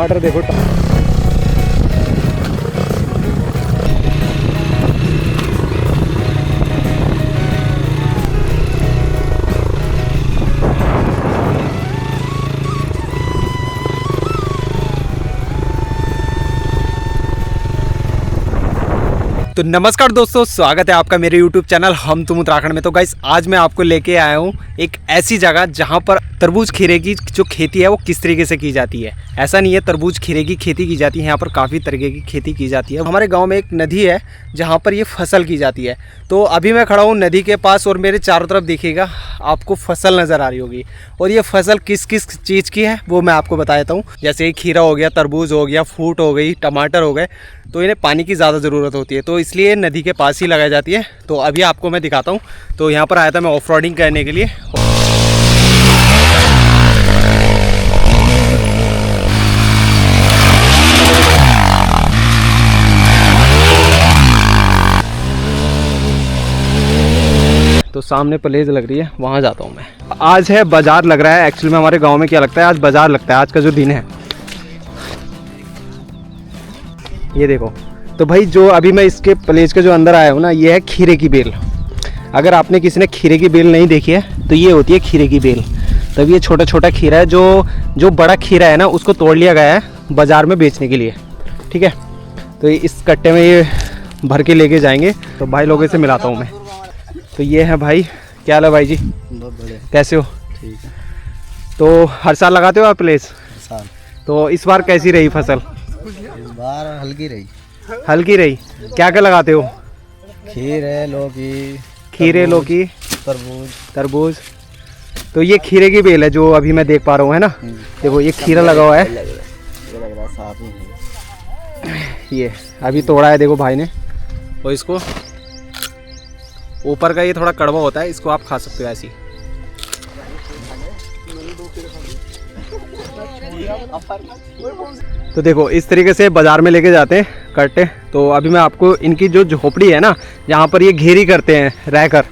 टमाटर देखो। तो नमस्कार दोस्तों, स्वागत है आपका मेरे YouTube चैनल हम तुम उत्तराखंड में। तो गाइस आज मैं आपको लेके आया हूँ एक ऐसी जगह जहाँ पर तरबूज खीरे की जो खेती है वो किस तरीके से की जाती है। ऐसा नहीं है तरबूज खीरे की खेती की जाती है, यहाँ पर काफ़ी तरीके की खेती की जाती है। हमारे गाँव में एक नदी है जहाँ पर ये फसल की जाती है। तो अभी मैं खड़ा हूँ नदी के पास और मेरे चारों तरफ देखिएगा आपको फसल नज़र आ रही होगी। और ये फसल किस किस चीज़ की है वो मैं आपको बता देता हूँ। जैसे खीरा हो गया, तरबूज हो गया, फ्रूट हो गई, टमाटर हो गए, तो इन्हें पानी की ज़्यादा ज़रूरत होती है, तो इसलिए नदी के पास ही लगाई जाती है। तो अभी आपको मैं दिखाता हूँ। तो यहाँ पर आया था मैं ऑफ रोडिंग करने के लिए। तो सामने प्लेस लग रही है, वहाँ जाता हूँ मैं। आज है बाज़ार लग रहा है। एक्चुअली में हमारे गाँव में क्या लगता है, आज बाज़ार लगता है, आज का जो दिन है। ये देखो, तो भाई जो अभी मैं इसके प्लेस के जो अंदर आया हूँ ना, ये है खीरे की बेल। अगर आपने किसी ने खीरे की बेल नहीं देखी है तो ये होती है खीरे की बेल। तब ये छोटा छोटा खीरा है, जो बड़ा खीरा है ना उसको तोड़ लिया गया है बाज़ार में बेचने के लिए। ठीक है, तो इस कट्टे में ये भर के लेके जाएंगे। तो भाई लोगों से मिलाता हूँ मैं। तो ये है भाई, क्या हाल है भाई जी? बहुत बढ़िया। कैसे हो? ठीक है। तो हर साल लगाते हो आप प्लेस? साल। तो इस बार कैसी रही फसल? इस बार हल्की रही। हल्की रही। क्या क्या लगाते हो? खीर है, लौकी, खीरे, लौकी, तरबूज। तो ये खीरे की बेल है जो अभी मैं देख पा रहा हूँ, है ना? देखो ये खीरा लगा हुआ है। ये लग रहा साफ ही है। ये अभी तोड़ा है देखो भाई ने। और इसको ऊपर का ये थोड़ा कड़वा होता है, इसको आप खा सकते हो ऐसी। तो देखो इस तरीके से बाज़ार में लेके जाते हैं कट्टे। तो अभी मैं आपको इनकी जो झोपड़ी है ना, जहाँ पर ये घेरी करते हैं रहकर,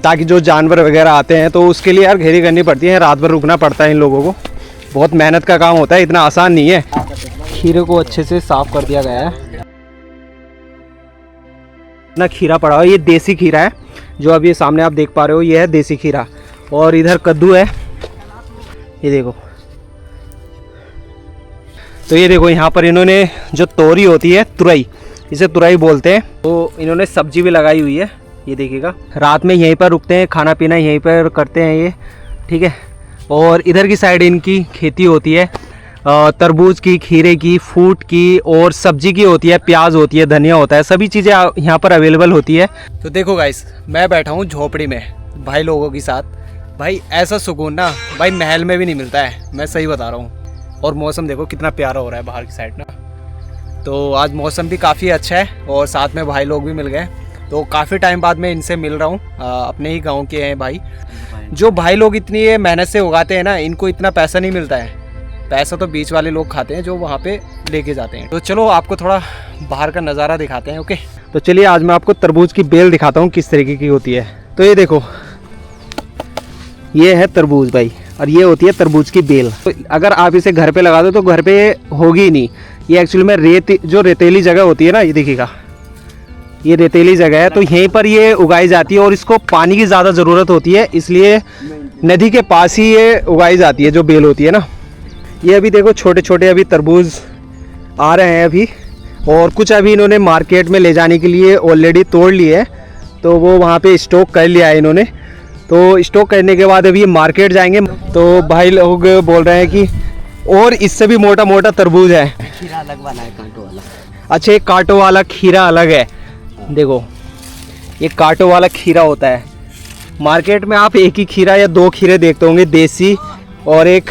ताकि जो जानवर वगैरह आते हैं तो उसके लिए यार घेरी करनी पड़ती है, रात भर रुकना पड़ता है इन लोगों को। बहुत मेहनत का काम होता है, इतना आसान नहीं है। खीरे को अच्छे से साफ़ कर दिया गया है। इतना खीरा पड़ा हुआ है, ये देसी खीरा है जो अभी ये सामने आप देख पा रहे हो, ये है देसी खीरा। और इधर कद्दू है, ये देखो। तो ये देखो यहाँ पर इन्होंने जो तोरी होती है, तुरई, इसे तुरई बोलते हैं, तो इन्होंने सब्जी भी लगाई हुई है। ये देखिएगा, रात में यहीं पर रुकते हैं, खाना पीना यहीं पर करते हैं ये। ठीक है, और इधर की साइड इनकी खेती होती है तरबूज की, खीरे की, फ्रूट की, और सब्जी की होती है, प्याज होती है, धनिया होता है, सभी चीज़ें यहाँ पर अवेलेबल होती है। तो देखो गाइस, मैं बैठा हूँ झोपड़ी में भाई लोगों के साथ। भाई ऐसा सुकून ना भाई महल में भी नहीं मिलता है, मैं सही बता रहा हूँ। और मौसम देखो कितना प्यारा हो रहा है बाहर की साइड ना। तो आज मौसम भी काफ़ी अच्छा है और साथ में भाई लोग भी मिल गए। तो काफ़ी टाइम बाद मैं इनसे मिल रहा हूँ। अपने ही गाँव के हैं भाई। जो भाई लोग इतनी मेहनत से उगाते हैं ना, इनको इतना पैसा नहीं मिलता है। पैसा तो बीच वाले लोग खाते हैं जो वहाँ पे लेके जाते हैं। तो चलो आपको थोड़ा बाहर का नज़ारा दिखाते हैं। ओके, तो चलिए आज मैं आपको तरबूज की बेल दिखाता हूँ किस तरीके की होती है। तो ये देखो, ये है तरबूज भाई, और ये होती है तरबूज की बेल। तो अगर आप इसे घर पे लगा दो तो घर पे होगी ही नहीं। ये एक्चुअली में जो रेतीली जगह होती है ना, ये देखिएगा, ये रेतीली जगह है, तो यहीं पर ये उगाई जाती है। और इसको पानी की ज़्यादा ज़रूरत होती है, इसलिए नदी के पास ही ये उगाई जाती है जो बेल होती है ना। ये अभी देखो छोटे छोटे अभी तरबूज आ रहे हैं अभी, और कुछ अभी इन्होंने मार्केट में ले जाने के लिए ऑलरेडी तोड़ लिए है, तो वो वहाँ पे स्टॉक कर लिया है इन्होंने। तो स्टॉक करने के बाद अभी ये मार्केट जाएंगे। तो भाई लोग बोल रहे हैं कि और इससे भी मोटा मोटा तरबूज है। खीरा अलग वाला है, कांटो वाला। अच्छा, एक कांटो वाला खीरा अलग है। देखो ये कांटो वाला खीरा होता है। मार्केट में आप एक ही खीरा या दो खीरे देखते होंगे, देसी और एक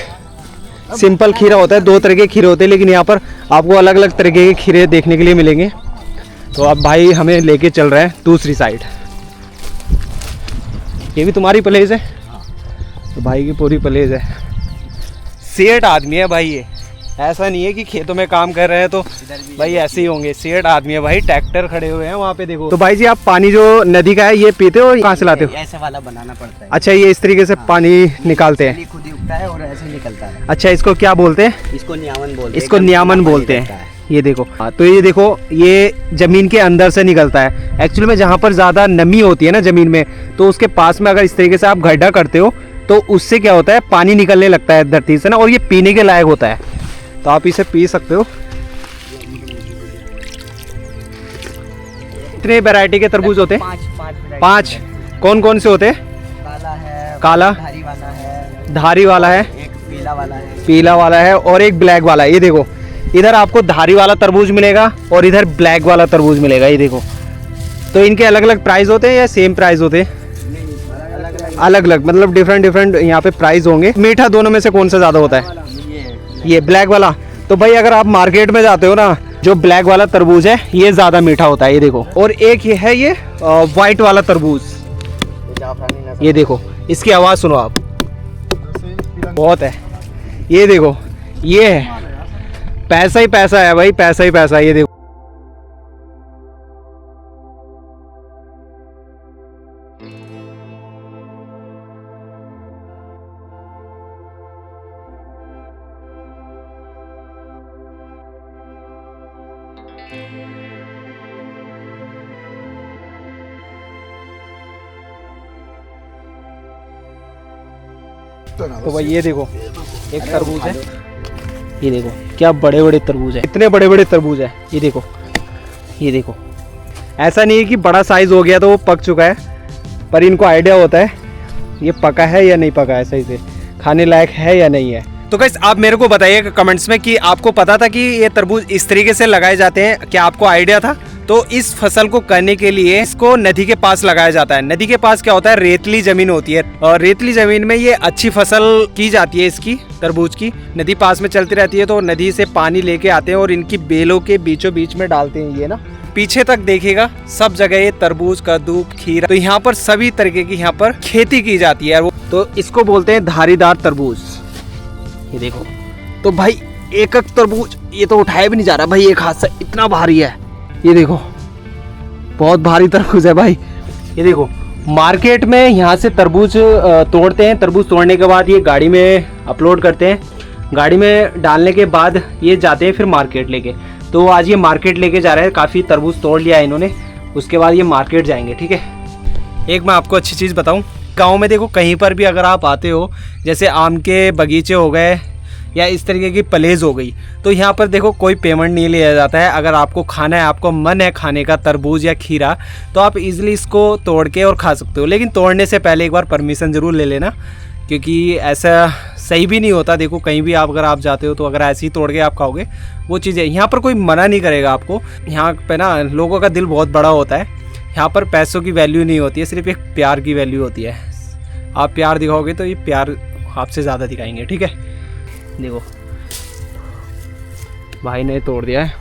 सिंपल खीरा होता है। दो तरह के खीरे होते हैं, लेकिन यहाँ पर आपको अलग अलग तरीके के खीरे देखने के लिए मिलेंगे। तो अब भाई हमें लेके चल रहे हैं दूसरी साइड। ये भी तुम्हारी प्लेस है? तो भाई की पूरी प्लेस है। सेठ आदमी है भाई ये, ऐसा नहीं है कि खेतों में काम कर रहे हैं तो भाई ऐसे ही होंगे। सेठ आदमी है भाई, ट्रैक्टर खड़े हुए हैं वहाँ पे देखो। तो भाई जी आप पानी जो नदी का है ये पीते हो, कहाँ से लाते हो? ऐसे वाला बनाना पड़ता है। अच्छा, ये इस तरीके से पानी निकालते हैं, लगता है और ऐसे निकलता है। अच्छा, इसको क्या बोलते हैं? इसको नियामन बोलते हैं। इसको नियामन बोलते हैं। ये देखो, हाँ, तो ये देखो, ये जमीन के अंदर से निकलता है। एक्चुअली में जहाँ पर ज़्यादा नमी होती है ना जमीन में, तो उसके पास में अगर इस तरीके से आप गड्ढा करते हो तो उससे क्या होता है, पानी निकलने लगता है धरती से ना, और ये पीने के लायक होता है, तो आप इसे पी सकते हो। कितने वैरायटी के तरबूज होते हैं? 5। कौन कौन से होते हैं? काला है, काला, धारी वाला है, धारी वाला है, एक पीला वाला है, पीला वाला है, और एक ब्लैक वाला है। ये देखो, इधर आपको धारी वाला तरबूज मिलेगा और इधर ब्लैक वाला तरबूज मिलेगा। ये देखो, तो इनके अलग अलग प्राइस होते हैं या सेम प्राइस होते हैं? अलग अलग, मतलब डिफरेंट डिफरेंट यहाँ पे प्राइस होंगे। मीठा दोनों में से कौन सा ज़्यादा होता है? ये ब्लैक वाला। तो भाई अगर आप मार्केट में जाते हो ना, जो ब्लैक वाला तरबूज है ये ज़्यादा मीठा होता है। ये देखो, और एक ये है, ये वाइट वाला तरबूज। ये देखो, इसकी आवाज़ सुनो आप, बहुत है। ये देखो, ये है, पैसा ही पैसा है भाई, पैसा ही पैसा है। ये देखो, तो भाई ये देखो, एक तरबूज है। ये देखो क्या बड़े बड़े तरबूज है, इतने बड़े बड़े तरबूज है। ये देखो, ये देखो, ऐसा नहीं है कि बड़ा साइज हो गया तो वो पक चुका है, पर इनको आइडिया होता है ये पका है या नहीं पका है, सही से खाने लायक है या नहीं है। तो गाइस आप मेरे को बताइए कमेंट्स में कि आपको पता था कि ये तरबूज इस तरीके से लगाए जाते हैं, क्या आपको आइडिया था? तो इस फसल को करने के लिए इसको नदी के पास लगाया जाता है। नदी के पास क्या होता है, रेतली जमीन होती है, और रेतली जमीन में ये अच्छी फसल की जाती है इसकी, तरबूज की। नदी पास में चलती रहती है तो नदी से पानी लेके आते हैं और इनकी बेलों के बीचों बीच में डालते हैं। ये ना पीछे तक देखिएगा सब जगह ये तरबूज, कद्दू, खीरा, तो यहाँ पर सभी तरीके की यहाँ पर खेती की जाती है। तो इसको बोलते हैं धारीदार तरबूज। ये देखो, तो भाई एक एक तरबूज ये तो उठाया भी नहीं जा रहा भाई, एक हाथ से, इतना भारी है। ये देखो, बहुत भारी तरबूज है भाई। ये देखो, मार्केट में यहाँ से तरबूज तोड़ते हैं, तरबूज तोड़ने के बाद ये गाड़ी में अपलोड करते हैं, गाड़ी में डालने के बाद ये जाते हैं फिर मार्केट लेके। तो आज ये मार्केट लेके जा रहे हैं, काफ़ी तरबूज तोड़ लिया है इन्होंने, उसके बाद ये मार्केट जाएंगे। ठीक है, एक मैं आपको अच्छी चीज़ बताऊँ, गाँव में देखो कहीं पर भी अगर आप आते हो, जैसे आम के बगीचे हो गए या इस तरीके की पलेज हो गई, तो यहाँ पर देखो कोई पेमेंट नहीं लिया जाता है। अगर आपको खाना है, आपको मन है खाने का तरबूज या खीरा, तो आप इजीली इसको तोड़ के और खा सकते हो, लेकिन तोड़ने से पहले एक बार परमिशन ज़रूर ले लेना, क्योंकि ऐसा सही भी नहीं होता। देखो कहीं भी आप अगर आप जाते हो तो अगर ऐसे ही तोड़ के आप खाओगे, वो चीज़ें यहाँ पर कोई मना नहीं करेगा आपको। यहाँ पे ना लोगों का दिल बहुत बड़ा होता है, यहाँ पर पैसों की वैल्यू नहीं होती है, सिर्फ एक प्यार की वैल्यू होती है। आप प्यार दिखाओगे तो ये प्यार आपसे ज़्यादा दिखाएंगे। ठीक है, देखो भाई ने तोड़ दिया है,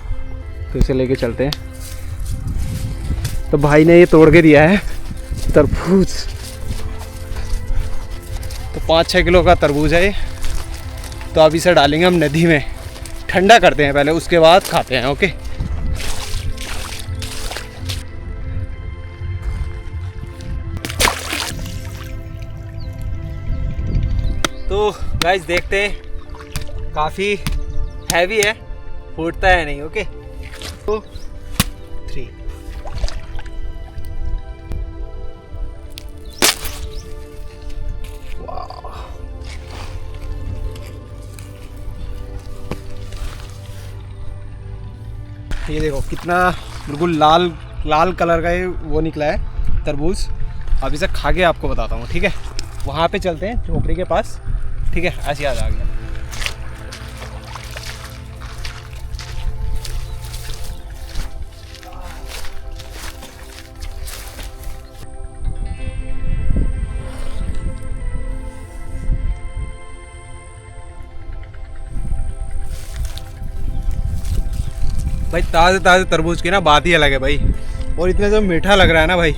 तो इसे लेके चलते हैं। तो भाई ने ये तोड़ के दिया है तरबूज, तो 5-6 किलो का तरबूज है ये। तो अब इसे डालेंगे हम नदी में, ठंडा करते हैं पहले, उसके बाद खाते हैं। ओके, तो गाइस देखते हैं, काफ़ी हैवी है, फूटता है नहीं। ओके, 2 3 ये देखो कितना बिल्कुल लाल लाल कलर का ये वो निकला है तरबूज। अब इसे खा के आपको बताता हूँ। ठीक है, वहाँ पे चलते हैं झोपड़ी के पास। ठीक है, ऐसे याद आ गया। भाई ताज़े ताज़े तरबूज की ना बात ही अलग है भाई, और इतने जो मीठा लग रहा है ना भाई,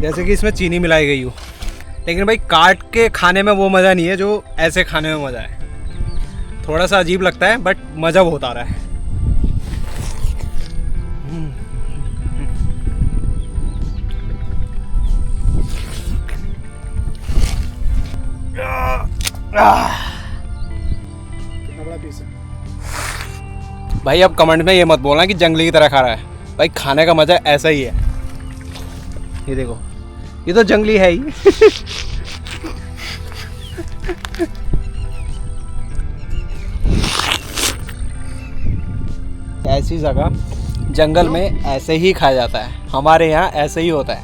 जैसे कि इसमें चीनी मिलाई गई हो। लेकिन भाई काट के खाने में वो मज़ा नहीं है जो ऐसे खाने में मज़ा है। थोड़ा सा अजीब लगता है बट मज़ा बहुत आ रहा है। कितना बड़ा पीस है? भाई अब कमेंट में ये मत बोलना कि जंगली की तरह खा रहा है, भाई खाने का मजा ऐसा ही है। ये देखो, ये तो जंगली है ही। ऐसी जगह जंगल में ऐसे ही खाया जाता है, हमारे यहाँ ऐसे ही होता है।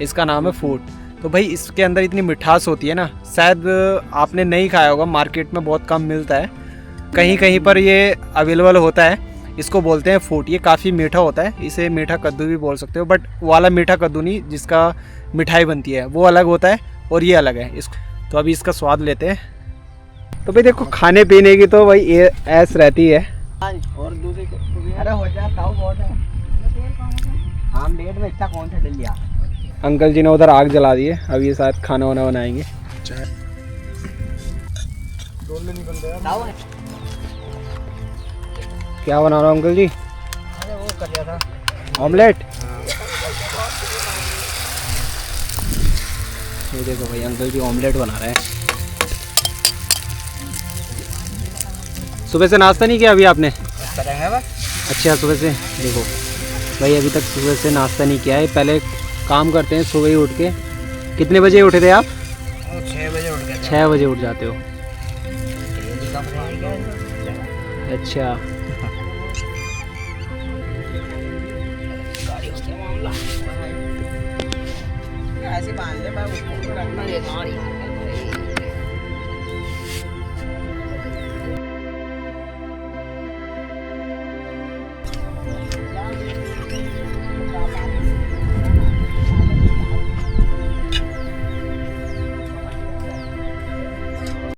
इसका नाम है फूट। तो भाई इसके अंदर इतनी मिठास होती है ना, शायद आपने नहीं खाया होगा, मार्केट में बहुत कम मिलता है, कहीं कहीं पर ये अवेलेबल होता है। इसको बोलते हैं फूट। ये काफ़ी मीठा होता है, इसे मीठा कद्दू भी बोल सकते हो, बट वाला मीठा कद्दू नहीं जिसका मिठाई बनती है, वो अलग होता है और ये अलग है। इसको तो अभी इसका स्वाद लेते हैं। तो भाई देखो, खाने पीने की तो भाई ऐस रहती है। और दूसरी अरे हो जाए ताऊ बहुत है। आमलेट में इतना कौन सा डल लिया? अंकल जी ने उधर आग जला दी है, अब ये शायद खाना वाना बनाएंगे। ताऊ क्या बना रहा हो अंकल जी? अरे वो कर लिया था ऑमलेट। ये देखो भाई, अंकल जी ऑमलेट बना रहे हैं। सुबह से नाश्ता नहीं किया अभी आपने? करेंगे बस। अच्छा, सुबह से देखो भाई, अभी तक सुबह से नाश्ता नहीं किया है। पहले काम करते हैं सुबह ही उठ के। कितने बजे उठे थे आप? 6 बजे उठ गए। 6 बजे उठ जाते हो? अच्छा, ऐसे बांध ले, मैं उसको रखना देता हूँ।